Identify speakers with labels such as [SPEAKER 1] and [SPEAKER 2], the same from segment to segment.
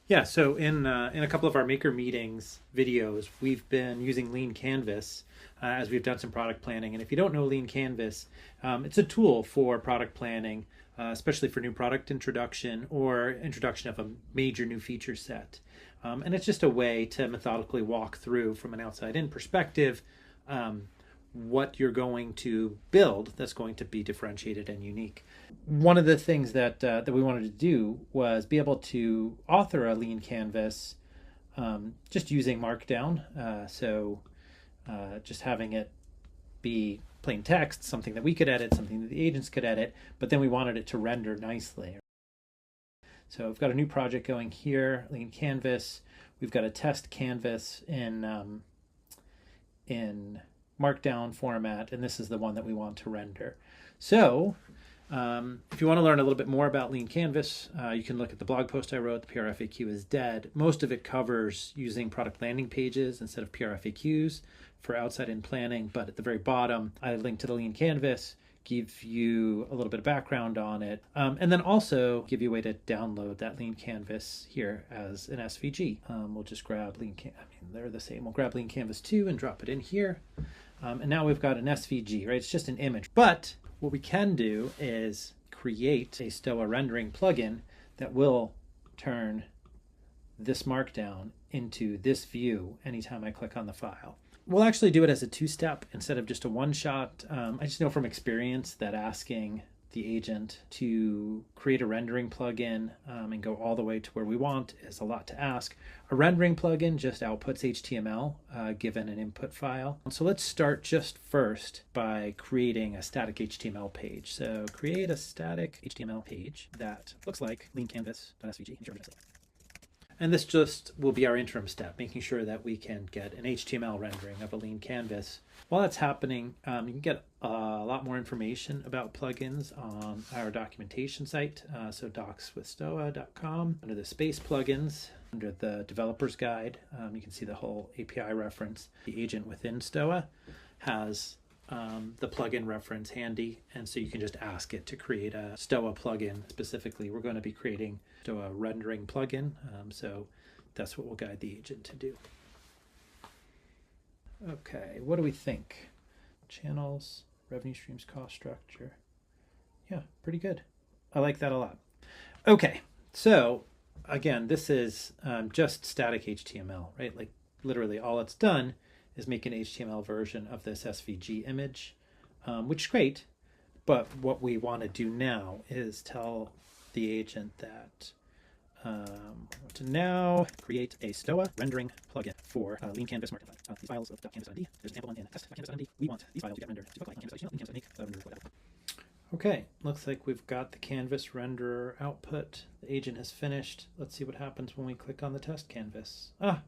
[SPEAKER 1] Yeah, so in a couple of our maker meetings videos, we've been using Lean Canvas as we've done some product planning. And if you don't know Lean Canvas, it's a tool for product planning, especially for new product introduction or introduction of a major new feature set. And it's just a way to methodically walk through from an outside-in perspective what you're going to build that's going to be differentiated and unique. One of the things that we wanted to do was be able to author a lean canvas just using Markdown. Just having it be plain text, something that we could edit, something that the agents could edit, but then we wanted it to render nicely. So I've got a new project going here, Lean Canvas. We've got a test canvas in Markdown format, and this is the one that we want to render. So if you want to learn a little bit more about Lean Canvas, you can look at the blog post I wrote, The PRFAQ is Dead. Most of it covers using product landing pages instead of PRFAQs for outside-in planning, but at the very bottom, I linked to the Lean Canvas, give you a little bit of background on it, and then also give you a way to download that Lean Canvas here as an SVG. We'll just grab they're the same. We'll grab Lean Canvas 2 and drop it in here. And now we've got an SVG, right? It's just an image. But what we can do is create a Stoa rendering plugin that will turn this markdown into this view anytime I click on the file. We'll actually do it as a two-step instead of just a one-shot. I just know from experience that asking the agent to create a rendering plugin and go all the way to where we want is a lot to ask. A rendering plugin just outputs HTML given an input file. So let's start just first by creating a static HTML page. So create a static HTML page that looks like leancanvas.svg. And this just will be our interim step, making sure that we can get an HTML rendering of a lean canvas. While that's happening, you can get a lot more information about plugins on our documentation site. So docswithstoa.com. Under the space plugins, under the developer's guide, you can see the whole API reference. The agent within Stoa has the plugin reference handy, and so you can just ask it to create a Stoa plugin. Specifically, we're going to be creating Stoa rendering plugin, so that's what we'll guide the agent to do. Okay, what do we think? Channels, revenue streams, cost structure. Yeah, pretty good. I like that a lot. Okay, so again, this is just static HTML, right? Like literally all it's done is make an HTML version of this SVG image, which is great. But what we want to do now is tell the agent that to now create a Stoa rendering plugin for Lean Canvas Markdown. These files of .canvas.id, there's an example one in test.canvas.id. We want these files to get rendered to look like Canvas.html, Lean Canvas.id, Okay, looks like we've got the canvas renderer output. The agent has finished. Let's see what happens when we click on the test canvas. Ah,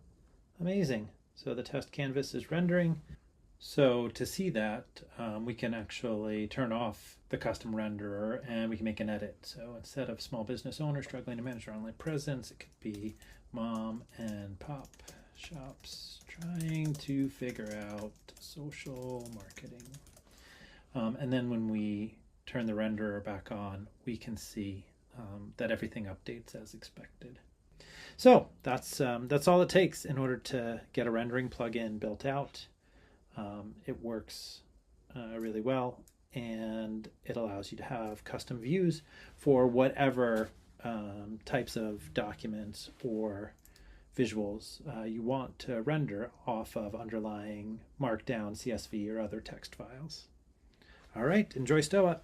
[SPEAKER 1] amazing. So the test canvas is rendering. So to see that, we can actually turn off the custom renderer and we can make an edit. So instead of small business owner struggling to manage their online presence, it could be mom and pop shops trying to figure out social marketing. And then when we turn the renderer back on, we can see that everything updates as expected. So that's all it takes in order to get a rendering plugin built out. It works really well, and it allows you to have custom views for whatever types of documents or visuals you want to render off of underlying Markdown, CSV, or other text files. All right, enjoy Stoa.